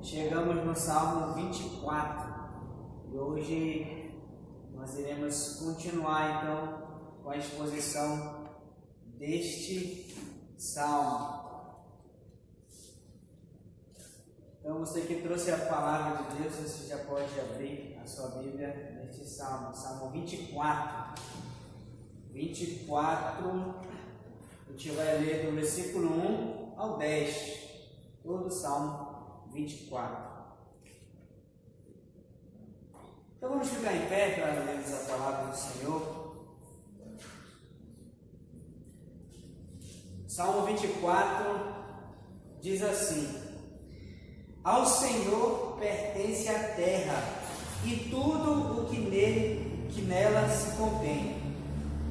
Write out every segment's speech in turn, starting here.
Chegamos no Salmo 24 e hoje nós iremos continuar então com a exposição deste Salmo. Então você que trouxe a palavra de Deus, você já pode abrir a sua Bíblia neste Salmo, Salmo 24. 24, a gente vai ler do versículo 1 ao 10, todo o Salmo 24. Então vamos ficar em pé para lermos a palavra do Senhor. Salmo 24 diz assim: Ao Senhor pertence a terra e tudo o que nela se contém,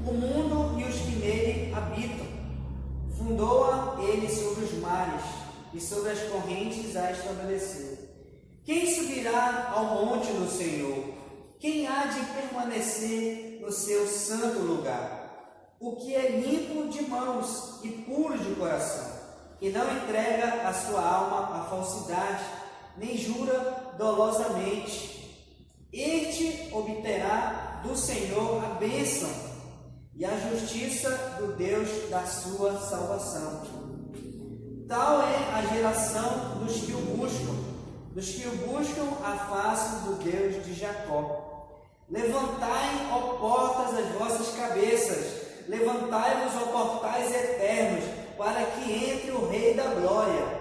o mundo e os que nele habitam. Fundou-a ele sobre os mares e sobre as correntes a estabeleceu. Quem subirá ao monte do Senhor? Quem há de permanecer no seu santo lugar? O que é limpo de mãos e puro de coração, que não entrega a sua alma à falsidade, nem jura dolosamente. Este obterá do Senhor a bênção e a justiça do Deus da sua salvação. Tal é a geração dos que o buscam a face do Deus de Jacó. Levantai, ó portas, as vossas cabeças, levantai-vos, ó portais eternos, para que entre o Rei da Glória.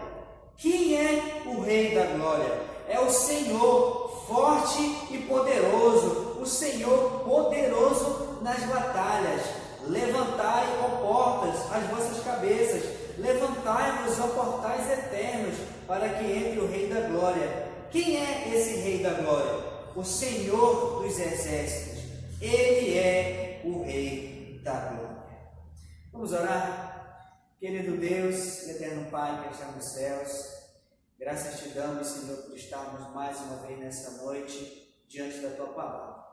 Quem é o Rei da Glória? É o Senhor, forte e poderoso, o Senhor poderoso nas batalhas. Levantai, ó portas, as vossas cabeças, levantai-vos, ó portais eternos, para que entre o Rei da Glória. Quem é esse Rei da Glória? O Senhor dos Exércitos. Ele é o Rei da Glória. Vamos orar? Querido Deus, eterno Pai que está nos céus, graças te damos, Senhor, por estarmos mais uma vez nessa noite diante da Tua Palavra.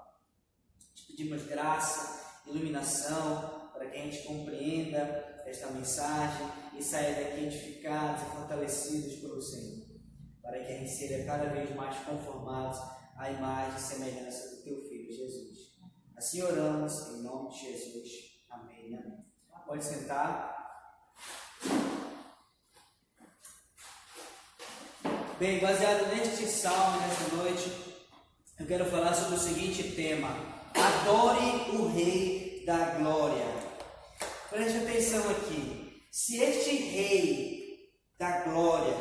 Te pedimos graça, iluminação, para que a gente compreenda esta mensagem e saia daqui edificados e fortalecidos pelo Senhor, para que a gente seja cada vez mais conformados à imagem e semelhança do Teu Filho Jesus. Assim oramos em nome de Jesus. Amém. Amém. Pode sentar. Bem, baseado neste salmo, nesta noite, eu quero falar sobre o seguinte tema: adore o Rei da Glória. Preste atenção aqui. Se este Rei da Glória,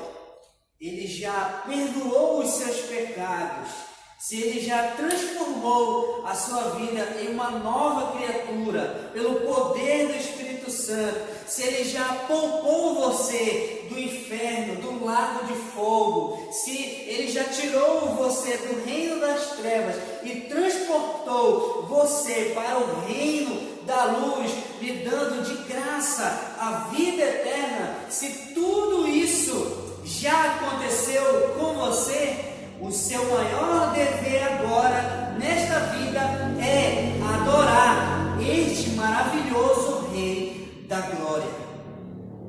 ele já perdoou os seus pecados, se ele já transformou a sua vida em uma nova criatura pelo poder do Espírito Santo, se ele já poupou você do inferno, do lago de fogo, se ele já tirou você do reino das trevas e transportou você para o reino da luz, lhe dando de graça a vida eterna, se tudo isso já aconteceu com você, o seu maior dever agora, nesta vida, é adorar este maravilhoso Rei da Glória.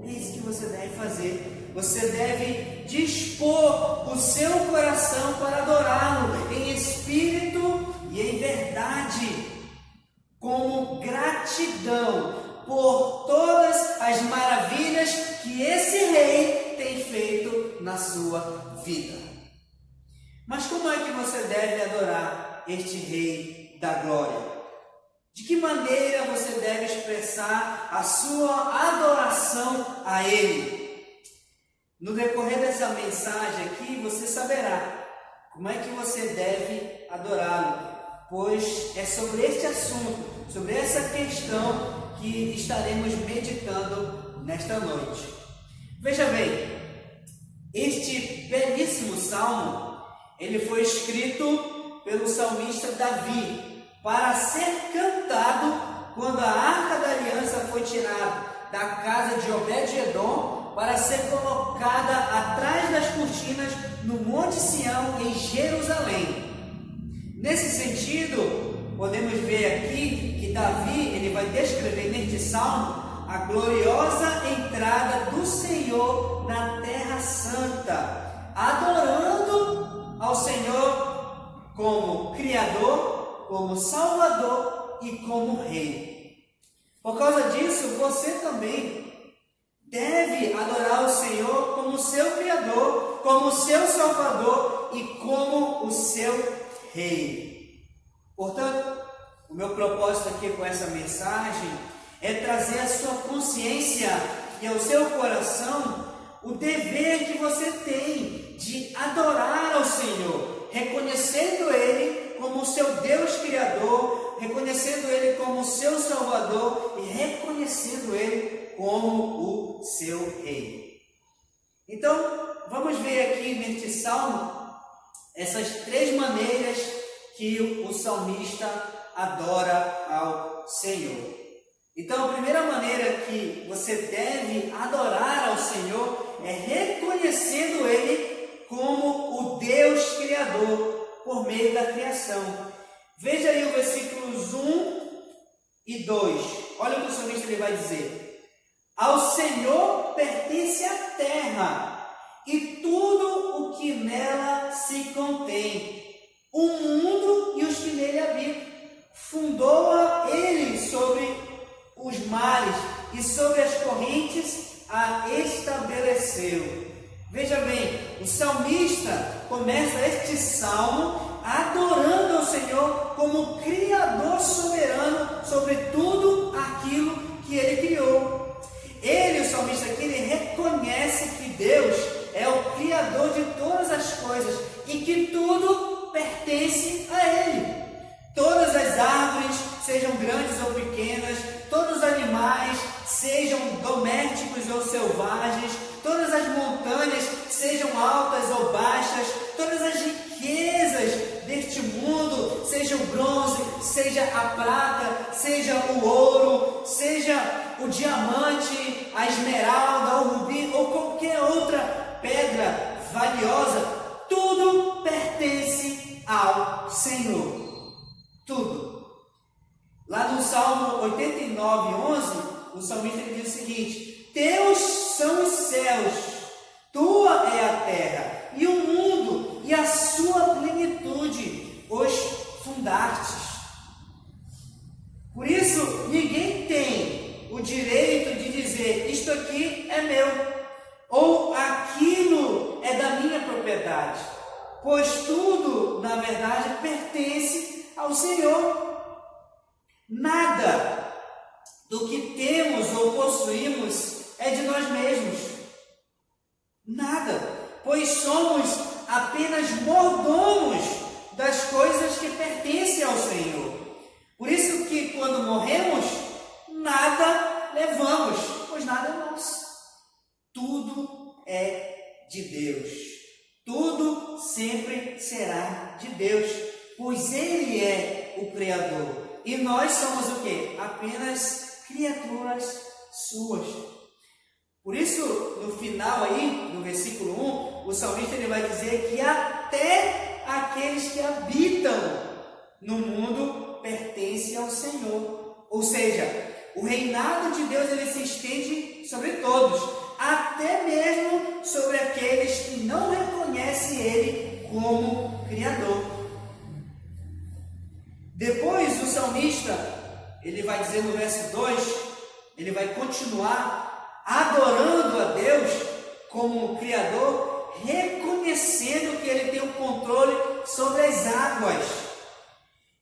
É isso que você deve fazer. Você deve dispor o seu coração para adorá-lo em espírito e em verdade, como gratidão por todas as maravilhas que esse Rei tem feito na sua vida. Mas como é que você deve adorar este Rei da Glória? De que maneira você deve expressar a sua adoração a Ele? No decorrer dessa mensagem aqui, você saberá como é que você deve adorá-lo, pois é sobre este assunto, sobre essa questão que estaremos meditando nesta noite. Veja bem, este belíssimo salmo, ele foi escrito pelo salmista Davi para ser cantado quando a Arca da Aliança foi tirada da casa de Obed-Edom para ser colocada atrás das cortinas no Monte Sião, em Jerusalém. Nesse sentido, podemos ver aqui que Davi ele vai descrever neste salmo a gloriosa entrada do Senhor na Terra Santa, adorando ao Senhor como Criador, como Salvador e como Rei. Por causa disso, você também deve adorar o Senhor como seu Criador, como seu Salvador e como o seu Rei. Portanto, o meu propósito aqui com essa mensagem é trazer à sua consciência e ao seu coração o dever que você tem de adorar ao Senhor, reconhecendo Ele como o seu Deus Criador, reconhecendo Ele como o seu Salvador e reconhecendo Ele como o seu Rei. Então, vamos ver aqui neste salmo essas 3 maneiras que o salmista adora ao Senhor. Então, a primeira maneira que você deve adorar ao Senhor é reconhecendo Ele como o Deus Criador por meio da criação. Veja aí o versículos 1 e 2. Olha o que o salmista ele vai dizer. Ao Senhor pertence a terra e tudo o que nela se contém, o mundo e os que nele habitam. Fundou-a Ele sobre os mares e sobre as correntes a estabeleceu. Veja bem, o salmista começa este salmo adorando ao Senhor como Criador soberano sobre tudo aquilo que Ele criou. Ele, o salmista aqui, ele reconhece que Deus é o Criador de todas as coisas e que tudo pertence a Ele. Todas as árvores, sejam grandes ou pequenas, todos os animais, sejam domésticos ou selvagens, todas as montanhas, sejam altas ou baixas, todas as riquezas deste mundo, seja o bronze, seja a prata, seja o ouro, seja o diamante, a esmeralda, o rubi ou qualquer outra pedra valiosa, tudo pertence ao Senhor. Tudo. Lá no Salmo 89, 11, o salmista diz o seguinte: Teus são os céus, tua é a terra, e o mundo, e a sua plenitude, os fundastes. Por isso, ninguém tem o direito de dizer, isto aqui é meu, ou aquilo é da minha propriedade, pois tudo, na verdade, pertence ao Senhor. Nada do que temos ou possuímos é de nós mesmos. Nada, pois somos apenas mordomos das coisas que pertencem ao Senhor. Por isso que quando morremos, nada levamos, pois nada é nosso. Tudo é de Deus. Tudo sempre será de Deus, pois Ele é o Criador. E nós somos o quê? Apenas criaturas suas. Por isso, no final aí, no versículo 1, o salmista ele vai dizer que até aqueles que habitam no mundo pertencem ao Senhor. Ou seja, o reinado de Deus ele se estende sobre todos, até mesmo sobre aqueles que não reconhecem Ele como Criador. Depois o salmista, ele vai dizer no verso 2, ele vai continuar adorando a Deus como Criador, reconhecendo que Ele tem o controle sobre as águas.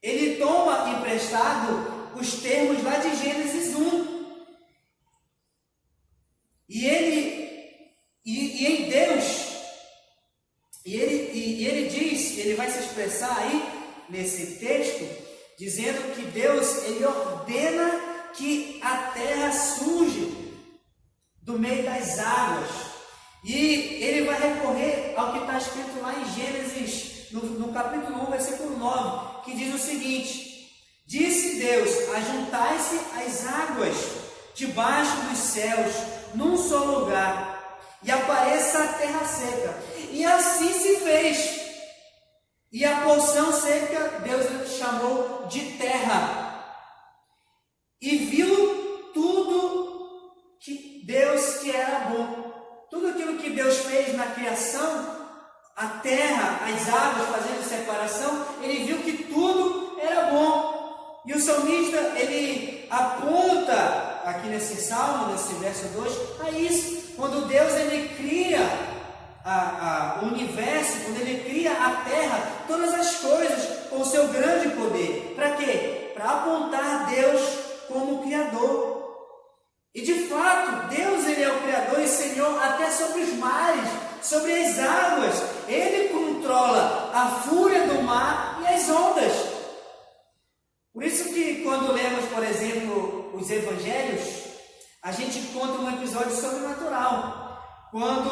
Ele toma emprestado os termos lá de Gênesis 1. E em Deus, ele diz, ele vai se expressar aí nesse texto, dizendo que Deus, ele ordena que a terra surge do meio das águas. E ele vai recorrer ao que está escrito lá em Gênesis, no capítulo 1, versículo 9, que diz o seguinte: Disse Deus, ajuntai-se as águas debaixo dos céus, num só lugar, e apareça a terra seca. E assim se fez. E a porção seca Deus chamou de terra. E viu tudo que Deus que era bom. Tudo aquilo que Deus fez na criação a terra, as águas fazendo separação, ele viu que tudo era bom. E o salmista, ele aponta aqui nesse salmo, nesse verso 2, a isso. Quando Deus ele cria o universo, quando ele cria a terra, todas as coisas com o seu grande poder. Para quê? Para apontar Deus como Criador. E de fato, Deus ele é o Criador e Senhor até sobre os mares, sobre as águas. Ele controla a fúria do mar e as ondas. Por isso que quando lemos, por exemplo, os Evangelhos, a gente encontra um episódio sobrenatural. Quando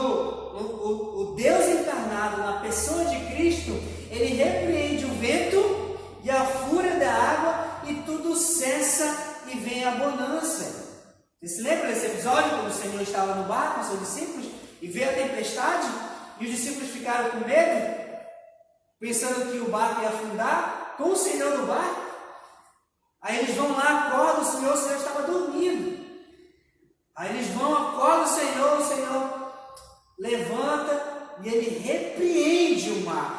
o Deus encarnado na pessoa de Cristo, ele repreende o vento e a fúria da água e tudo cessa e vem a bonança. Você se lembra desse episódio, quando o Senhor estava no barco com seus discípulos e veio a tempestade e os discípulos ficaram com medo, pensando que o barco ia afundar com o Senhor no barco? Aí eles vão lá, acordam o Senhor estava dormindo. Aí eles vão, acordam o Senhor levanta e ele repreende o mar.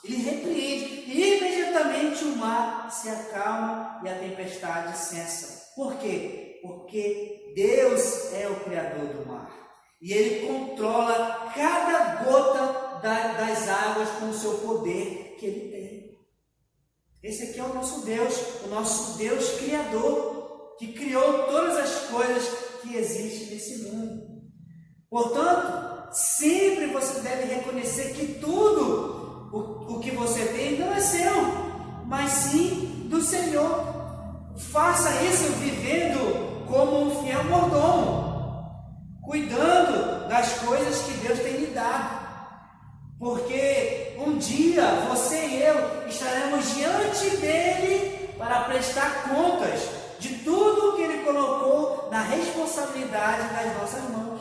Ele repreende e imediatamente o mar se acalma e a tempestade cessa. Por quê? Porque Deus é o Criador do mar. E Ele controla cada gota das águas com o seu poder que Ele tem. Esse aqui é o nosso Deus Criador, que criou todas as coisas que existem nesse mundo. Portanto, sempre você deve reconhecer que tudo o que você tem não é seu, mas sim do Senhor. Faça isso vivendo como um fiel mordomo, cuidando das coisas que Deus tem lhe dado. Porque um dia você e eu estaremos diante dele para prestar contas de tudo que ele colocou na responsabilidade das nossas mãos.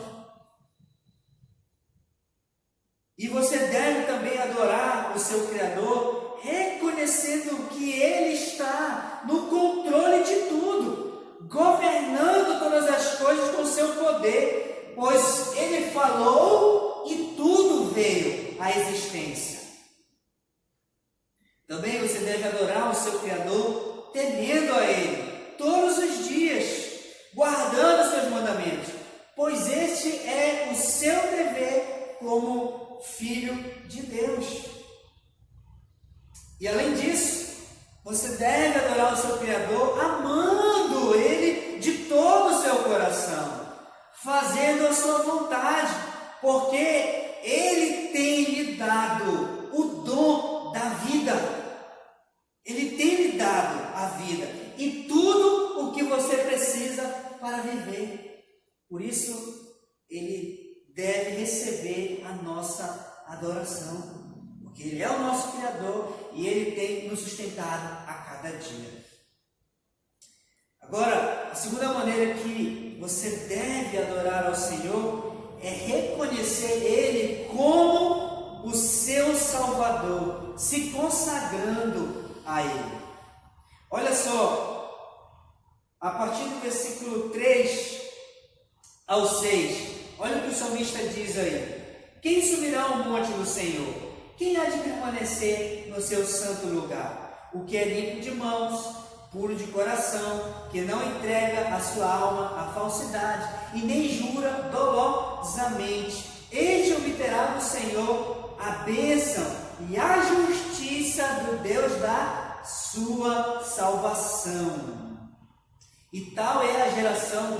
E você deve também adorar o seu Criador, reconhecendo que Ele está no controle de tudo, governando todas as coisas com o seu poder, pois Ele falou e tudo veio à existência. Também você deve adorar o seu Criador, temendo a Ele todos os dias, guardando seus mandamentos, pois este é o seu dever como filho de Deus. E além disso, você deve adorar o seu Criador amando Ele de todo o seu coração, fazendo a sua vontade, porque Ele tem lhe dado o dom da vida. Ele tem lhe dado a vida e tudo o que você precisa para viver. Por isso, Ele deve receber a nossa adoração, porque Ele é o nosso Criador e Ele tem nos sustentado a cada dia. Agora, a segunda maneira que você deve adorar ao Senhor é reconhecer Ele como o seu Salvador, se consagrando a Ele. Olha só, a partir do versículo 3 ao 6, olha o que o salmista diz aí. Quem subirá ao monte do Senhor? Quem há de permanecer no seu santo lugar? O que é limpo de mãos, puro de coração, que não entrega a sua alma à falsidade e nem jura dolosamente. Este obterá do Senhor a bênção e a justiça do Deus da sua salvação. E tal é a geração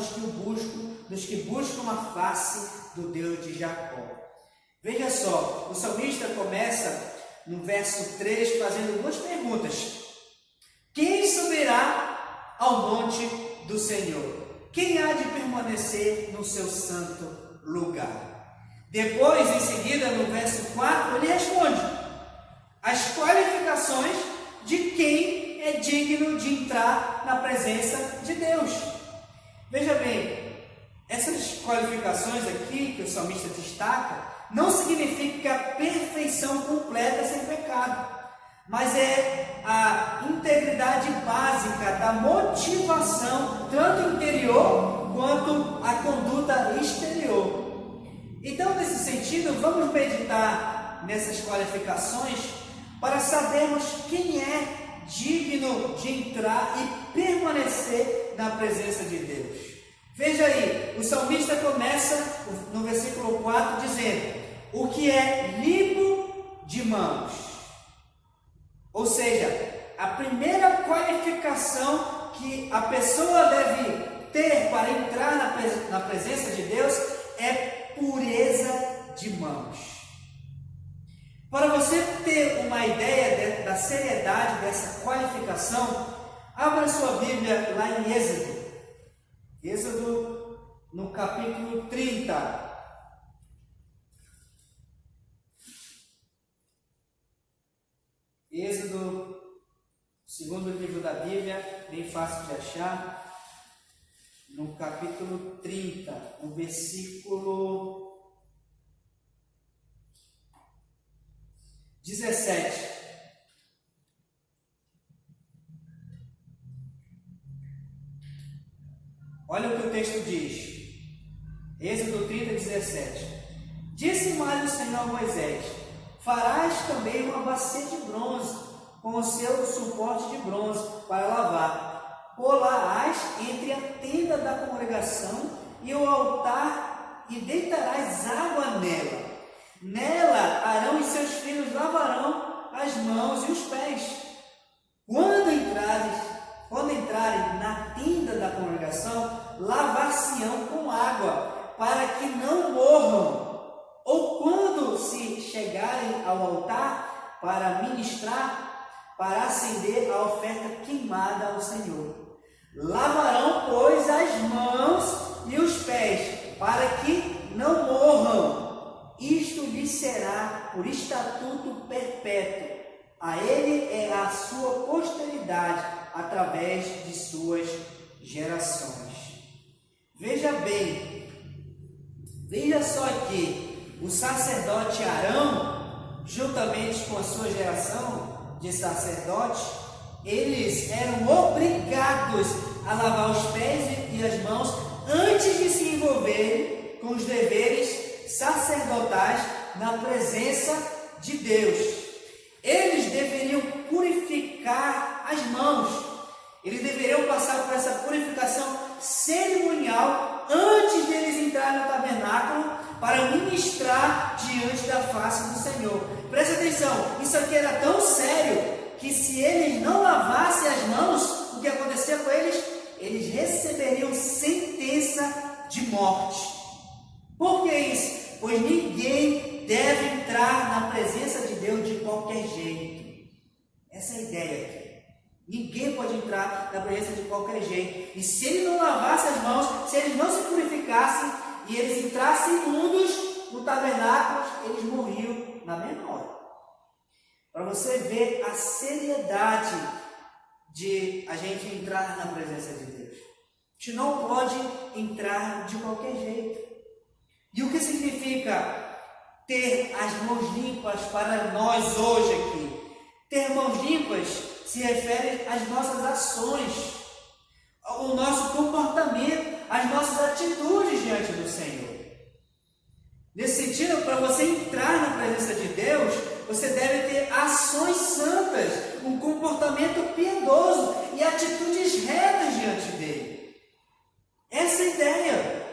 dos que buscam a face do Deus de Jacó. Veja só, o salmista começa no verso 3 fazendo duas perguntas. Quem subirá ao monte do Senhor? Quem há de permanecer no seu santo lugar? Depois, em seguida, no verso 4, ele responde as qualificações de quem é digno de entrar na presença de Deus. Veja bem, essas qualificações aqui que o salmista destaca não significa a perfeição completa sem pecado, mas é a integridade básica da motivação, tanto interior quanto a conduta exterior. Então, nesse sentido, vamos meditar entrar nessas qualificações para sabermos quem é digno de entrar e permanecer na presença de Deus. Veja aí, o salmista começa no versículo 4 dizendo: o que é limpo de mãos. Ou seja, a primeira qualificação que a pessoa deve ter para entrar na presença de Deus é pureza de mãos. Para você ter uma ideia da seriedade dessa qualificação, abra sua Bíblia lá em Êxodo. Êxodo, no capítulo 30. Êxodo, segundo livro da Bíblia, bem fácil de achar. No capítulo 30, no versículo 17. Olha o que o texto diz. Êxodo 30, 17. Disse mais o Senhor a Moisés: farás também uma bacia de bronze, com o seu suporte de bronze, para lavar. Pô-la-ás entre a tenda da congregação e o altar, e deitarás água nela. Nela Arão e seus filhos lavarão as mãos e os pés. Quando entrarem na tenda da congregação, lavar-se-ão com água, para que não morram. Ou quando se chegarem ao altar para ministrar, para acender a oferta queimada ao Senhor. Lavarão, pois, as mãos e os pés, para que não morram. Isto lhe será por estatuto perpétuo. A ele é a sua posteridade, através de suas gerações. Veja bem, veja só aqui, o sacerdote Arão, juntamente com a sua geração de sacerdotes, eles eram obrigados a lavar os pés e as mãos antes de se envolverem com os deveres sacerdotais na presença de Deus. Eles deveriam purificar as mãos. Eles deveriam passar por essa purificação cerimonial antes de eles entrarem no tabernáculo para ministrar diante da face do Senhor. Presta atenção, isso aqui era tão sério que se eles não lavassem as mãos, o que acontecia com eles? Eles receberiam sentença de morte. Por que isso? Pois ninguém deve entrar na presença de Deus de qualquer jeito. Essa é a ideia aqui. Ninguém pode entrar na presença de qualquer jeito. E se ele não lavasse as mãos, se eles não se purificassem e eles entrassem imundos no tabernáculo, eles morriam na mesma hora. Para você ver a seriedade de a gente entrar na presença de Deus. A gente não pode entrar de qualquer jeito. E o que significa ter as mãos limpas para nós hoje aqui? Ter mãos limpas se refere às nossas ações, ao nosso comportamento, às nossas atitudes diante do Senhor. Nesse sentido, para você entrar na presença de Deus, você deve ter ações santas, um comportamento piedoso e atitudes retas diante dele. Essa é a ideia.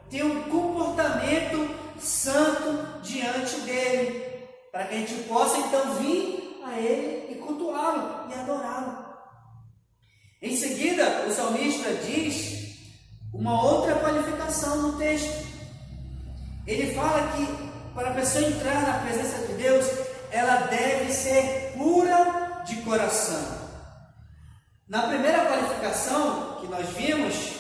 Ter um comportamento santo diante dele, para que a gente possa então vir a ele e cultuá-lo e adorá-lo. Em seguida, o salmista diz uma outra qualificação no texto. Ele fala que para a pessoa entrar na presença de Deus, ela deve ser pura de coração. Na primeira qualificação que nós vimos,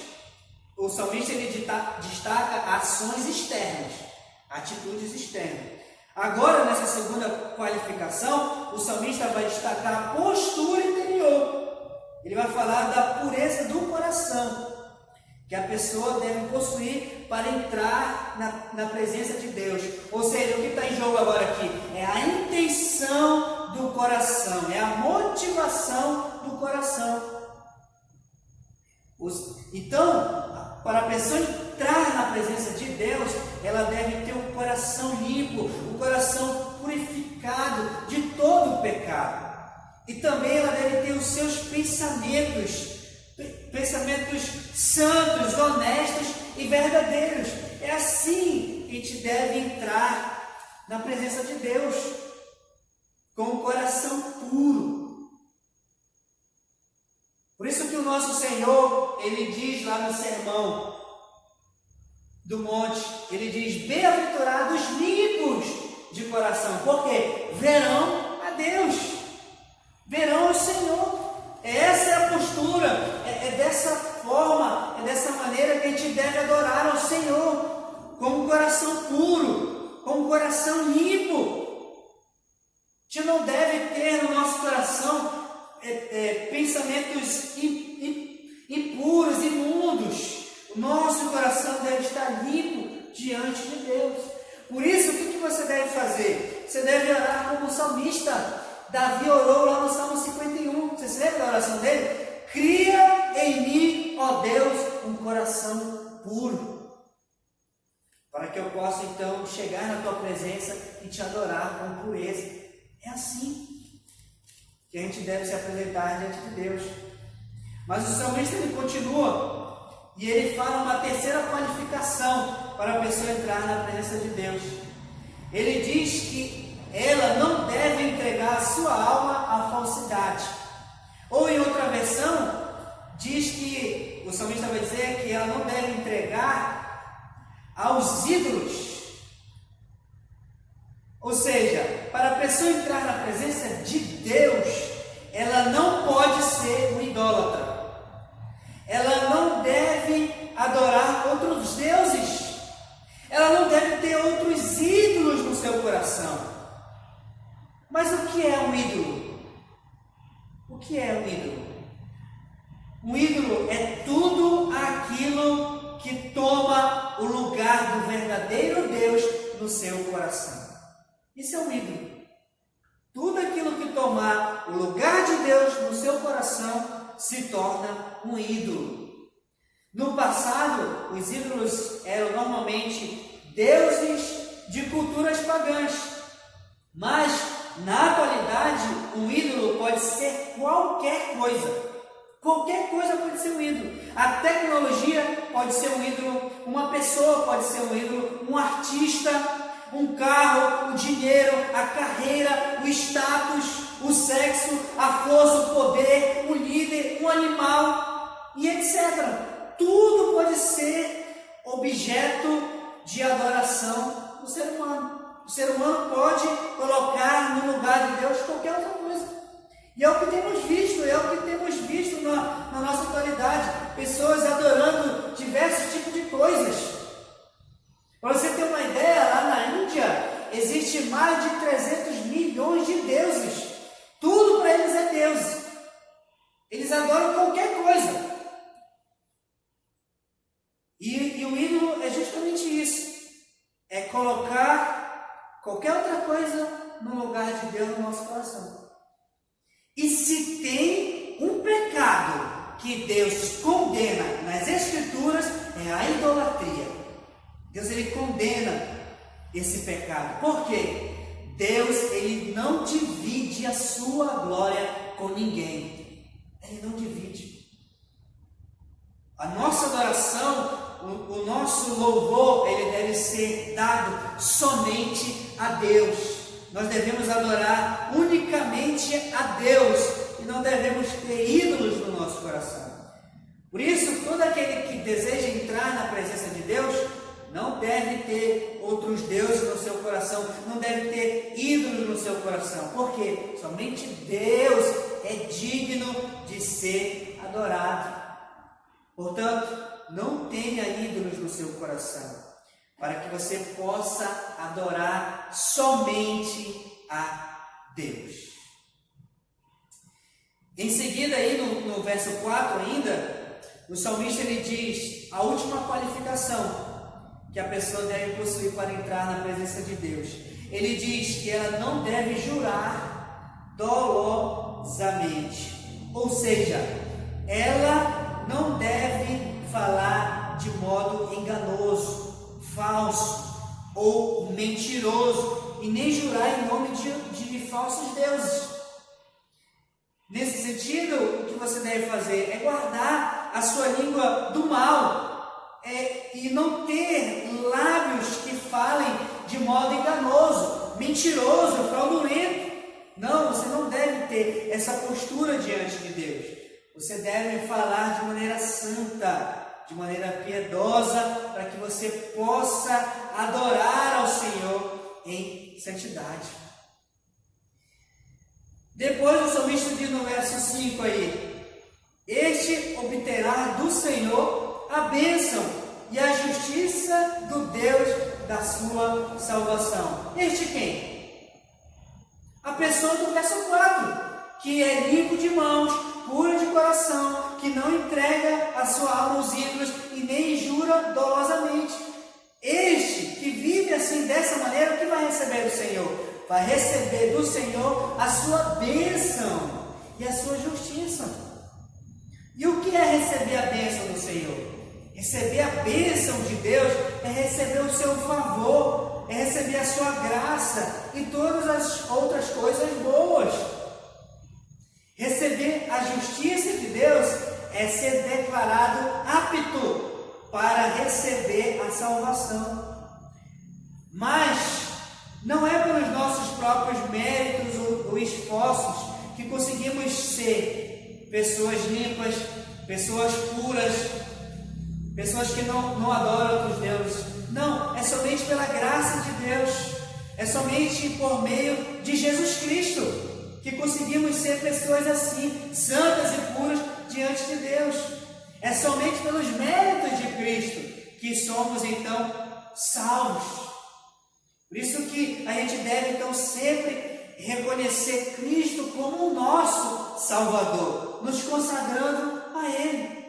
o salmista ele destaca ações externas, atitudes externas. Agora, nessa segunda qualificação, o salmista vai destacar a postura interior. Ele vai falar da pureza do coração, que a pessoa deve possuir para entrar na presença de Deus. Ou seja, o que está em jogo agora aqui é a intenção do coração, é a motivação do coração. Então, para a pessoa entrar na presença de Deus, ela deve ter um coração limpo, um coração purificado E também ela deve ter os seus pensamentos santos, honestos e verdadeiros. É assim que a gente deve entrar na presença de Deus, com o coração puro. Por isso que o nosso Senhor, Ele diz lá no Sermão do Monte, Ele diz: bem-aventurados limpos de coração, porque verão a Deus, verão o Senhor. Essa é a postura, é dessa forma, é dessa maneira que a gente deve adorar ao Senhor, com um coração puro, com um coração limpo. A gente não deve ter no nosso coração pensamentos impuros, imundos. O nosso coração deve estar limpo diante de Deus. Por isso, o que você deve fazer? Você deve orar como o salmista Davi orou lá no Salmo 51. Você se lembra da oração dele? Cria em mim, ó Deus, um coração puro, para que eu possa então chegar na tua presença e te adorar com pureza. É assim que a gente deve se apresentar diante de Deus. Mas o salmista ele continua e ele fala uma terceira qualificação para a pessoa entrar na presença de Deus. Ele diz que ela não deve entregar a sua alma à falsidade. Ou em outra versão, diz que o salmista vai dizer que ela não deve entregar aos ídolos. Ou seja, para a pessoa entrar na presença de Deus, ela não pode ser um idólatra. Ela não deve adorar outros deuses. Ela não deve ter outros ídolos no seu coração. Mas o que é um ídolo? O que é um ídolo? Um ídolo é tudo aquilo que toma o lugar do verdadeiro Deus no seu coração. Isso é um ídolo. Tudo aquilo que tomar o lugar de Deus no seu coração se torna um ídolo. No passado, os ídolos eram normalmente deuses de culturas pagãs. Mas, na atualidade, um ídolo pode ser qualquer coisa. Qualquer coisa pode ser um ídolo. A tecnologia pode ser um ídolo, uma pessoa pode ser um ídolo, um artista, um carro, o dinheiro, a carreira, o status, o sexo, a força, o poder, o líder, um animal e etc. Tudo pode ser objeto de adoração do ser humano. O ser humano pode colocar no lugar de Deus qualquer outra coisa. E é o que temos visto, na nossa atualidade. Pessoas adorando diversos tipos de coisas. Para você ter uma ideia, lá na Índia, existe mais de 300 milhões de deuses. Tudo para eles é Deus. Eles adoram qualquer coisa. E o ídolo é justamente isso. É colocar qualquer outra coisa no lugar de Deus no nosso coração. E se tem um pecado que Deus condena nas Escrituras, é a idolatria. Deus ele condena esse pecado. Por quê? Deus ele não divide a sua glória com ninguém. Ele não divide. A nossa adoração, o nosso louvor, ele deve ser dado somente a Deus. Nós devemos adorar unicamente a Deus e não devemos ter ídolos no nosso coração. Por isso, todo aquele que deseja entrar na presença de Deus não deve ter outros deuses no seu coração, não deve ter ídolos no seu coração, porque somente Deus é digno de ser adorado. Portanto, não tenha ídolos no seu coração, para que você possa adorar somente a Deus. Em seguida, aí no verso 4 ainda, o salmista ele diz a última qualificação que a pessoa deve possuir para entrar na presença de Deus. Ele diz que ela não deve jurar dolosamente, ou seja, ela não deve falar de modo enganoso, falso ou mentiroso, e nem jurar em nome de falsos deuses. sentido, o que você deve fazer é guardar a sua língua do mal e não ter lábios que falem de modo enganoso, mentiroso, fraudulento. Não, você não deve ter essa postura diante de Deus. Você deve falar de maneira santa, de maneira piedosa, para que você possa adorar ao Senhor em santidade. Depois o salmista diz no verso 5 aí: este obterá do Senhor a bênção e a justiça do Deus da sua salvação. Este quem? A pessoa do verso 4, que é limpo de mãos, pura de coração, que não entrega a sua alma aos ídolos e nem jura dolosamente. Este que vive assim, dessa maneira, o que vai receber do Senhor? Vai receber do Senhor a sua bênção e a sua justiça. E o que é receber a bênção do Senhor? Receber a bênção de Deus é receber o seu favor, é receber a sua graça e todas as outras coisas boas. Receber a justiça de Deus é ser declarado apto para receber a salvação. Mas não é pelos nossos próprios méritos ou esforços que conseguimos ser pessoas limpas, pessoas puras, pessoas que não adoram outros deuses. Não, é somente pela graça de Deus, é somente por meio de Jesus Cristo que conseguimos ser pessoas assim, santas e puras diante de Deus. É somente pelos méritos de Cristo que somos então salvos. Por isso que a gente deve então sempre reconhecer Cristo como o nosso Salvador, nos consagrando a Ele.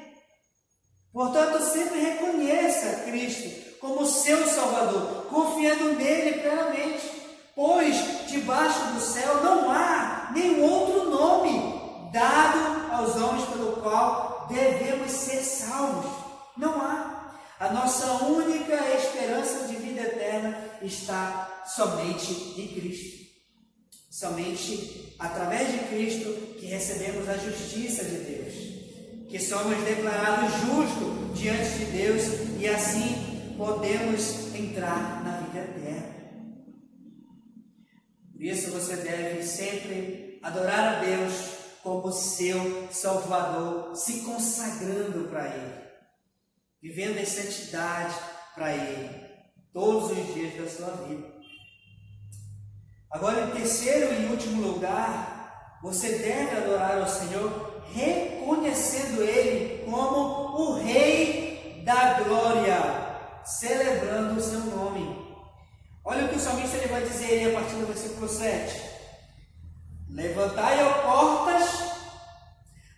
Portanto, sempre reconheça Cristo como seu Salvador, confiando nele plenamente, pois debaixo do céu não há nenhum outro nome dado aos homens pelo qual devemos ser salvos. Não há. A nossa única esperança de vida eterna está somente em Cristo. Somente através de Cristo que recebemos a justiça de Deus, que somos declarados justos diante de Deus e assim podemos entrar na vida eterna. Por isso você deve sempre adorar a Deus como seu Salvador, se consagrando para Ele, vivendo em santidade para Ele, todos os dias da sua vida. Agora, em terceiro e último lugar, você deve adorar ao Senhor reconhecendo Ele como o Rei da Glória, celebrando o seu nome. Olha o que o salmista ele vai dizer aí a partir do versículo 7. Levantai, ó portas,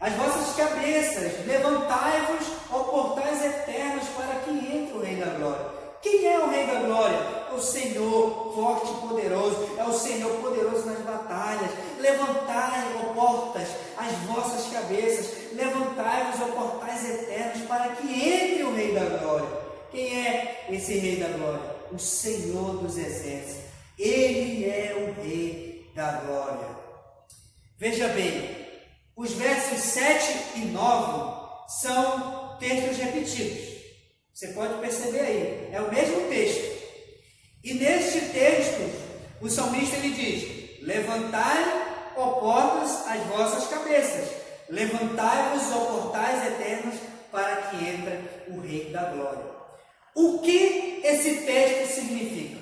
as vossas cabeças, levantai-vos, ó portais eternos, para que entre o Rei da Glória. Quem é o Rei da Glória? É o Senhor forte e poderoso, é o Senhor poderoso nas batalhas. Levantai, ó portas, as vossas cabeças, levantai-vos, ó portais eternos, para que entre o Rei da Glória. Quem é esse Rei da Glória? O Senhor dos Exércitos. Ele é o Rei da Glória. Veja bem, os versos 7 e 9 são textos repetidos. Você pode perceber aí, é o mesmo texto. E neste texto, o salmista ele diz: levantai, ó portas, as vossas cabeças, levantai-vos, ó portais eternos, para que entre o Rei da Glória. O que esse texto significa?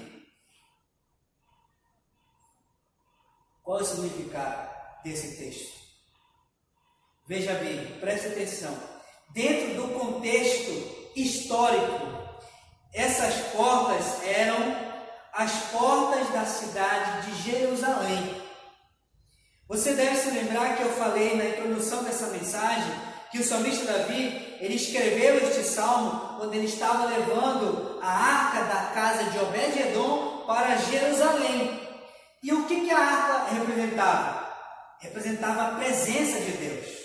Qual é o significado desse texto? Veja bem, preste atenção. Dentro do contexto histórico, essas portas eram as portas da cidade de Jerusalém. Você deve se lembrar que eu falei na introdução dessa mensagem que o salmista Davi, ele escreveu este salmo quando ele estava levando a arca da casa de Obed-edom para Jerusalém. E o que a arca representava? Representava a presença de Deus.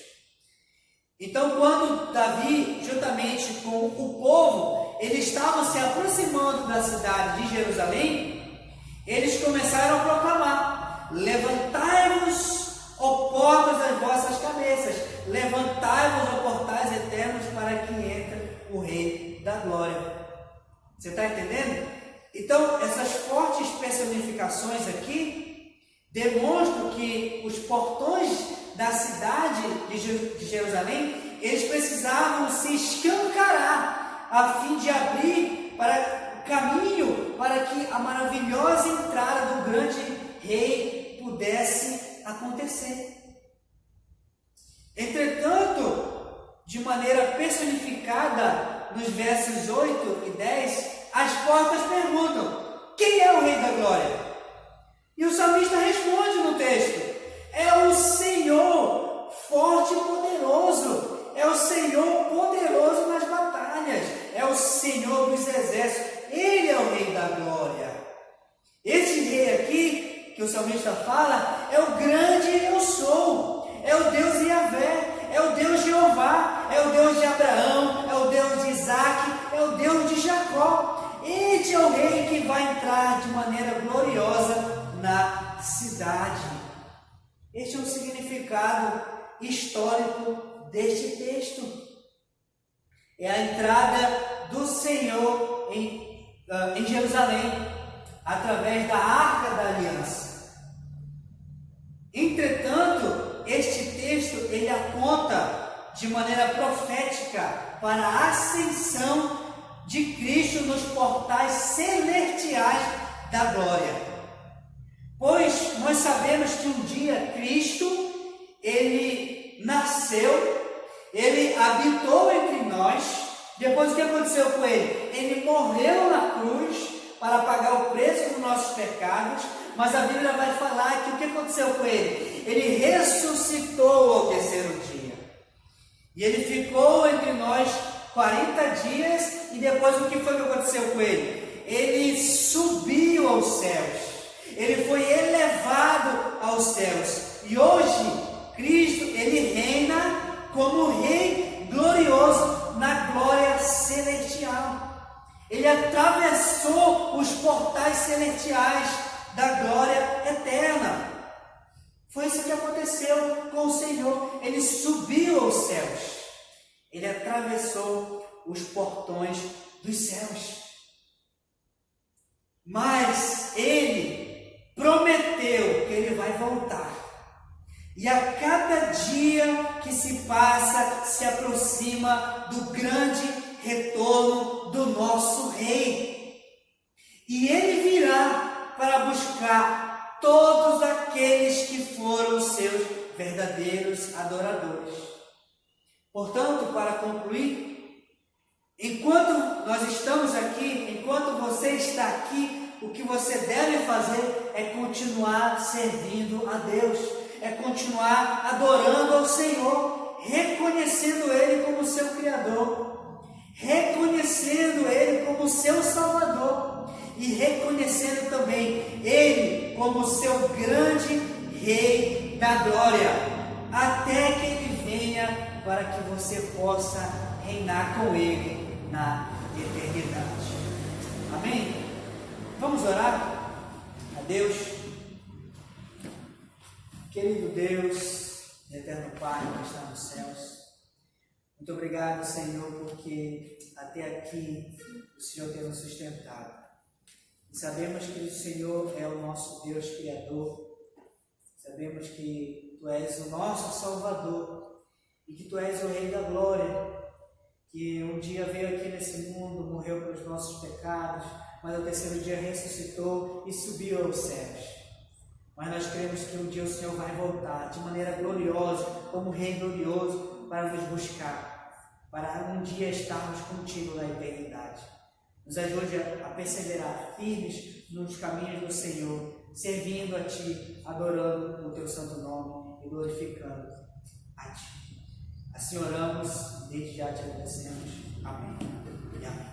Então, quando Davi, juntamente com o povo, eles estavam se aproximando da cidade de Jerusalém, eles começaram a proclamar: levantai-vos, ó portas das vossas cabeças, levantai-vos, ó portais eternos, para que entre o Rei da Glória. Você está entendendo? Então, essas fortes personificações aqui demonstram que os portões da cidade de Jerusalém, eles precisavam se escancarar a fim de abrir para o caminho para que a maravilhosa entrada do grande rei pudesse acontecer. Entretanto, de maneira personificada, nos versos 8 e 10, as portas perguntam: quem é o Rei da Glória? E o salmista responde no texto: é o Senhor forte e poderoso, é o Senhor poderoso nas batalhas, é o Senhor dos exércitos, Ele é o Rei da Glória. Esse rei aqui, que o salmista fala, é o grande eu sou, é o Deus Yahvé, é o Deus Jeová, é o Deus de Abraão, é o Deus de Isaac, é o Deus de Jacó. Este é o rei que vai entrar de maneira gloriosa na cidade. Este é o significado histórico deste texto. É a entrada do Senhor em Jerusalém, através da Arca da Aliança. Entretanto, este texto ele aponta de maneira profética para a ascensão de Cristo nos portais celestiais da glória. Pois nós sabemos que um dia Cristo, ele nasceu, ele habitou entre nós. Depois o que aconteceu com ele? Ele morreu na cruz para pagar o preço dos nossos pecados, mas a Bíblia vai falar que o que aconteceu com ele? Ele ressuscitou ao terceiro dia. E ele ficou entre nós 40 dias, e depois o que foi que aconteceu com ele? Ele subiu aos céus, ele foi elevado aos céus, e hoje Cristo, ele reina como Rei glorioso na glória celestial. Ele atravessou os portais celestiais da glória eterna. Foi isso que aconteceu com o Senhor. Ele subiu aos céus. Ele atravessou os portões dos céus. Mas ele prometeu que ele vai voltar. E a cada dia que se passa, se aproxima do grande retorno do nosso Rei. E ele virá para buscar todos aqueles que foram seus verdadeiros adoradores. Portanto, para concluir, enquanto nós estamos aqui, enquanto você está aqui, o que você deve fazer é continuar servindo a Deus, é continuar adorando ao Senhor, reconhecendo Ele como seu Criador, reconhecendo Ele como seu Salvador e reconhecendo também Ele como seu grande Rei da Glória, até que Ele venha para que você possa reinar com Ele na eternidade. Amém? Vamos orar a Deus. Querido Deus, eterno Pai que está nos céus, muito obrigado, Senhor, porque até aqui o Senhor tem nos sustentado. E sabemos que o Senhor é o nosso Deus Criador, sabemos que Tu és o nosso Salvador e que Tu és o Rei da Glória, que um dia veio aqui nesse mundo, morreu pelos nossos pecados, mas ao terceiro dia ressuscitou e subiu aos céus. Mas nós cremos que um dia o Senhor vai voltar de maneira gloriosa, como Rei glorioso, para nos buscar, para um dia estarmos contigo na eternidade. Nos ajude a perseverar firmes nos caminhos do Senhor, servindo a Ti, adorando o Teu santo nome e glorificando a Ti. Assim oramos e desde já Te agradecemos. Amém e amém.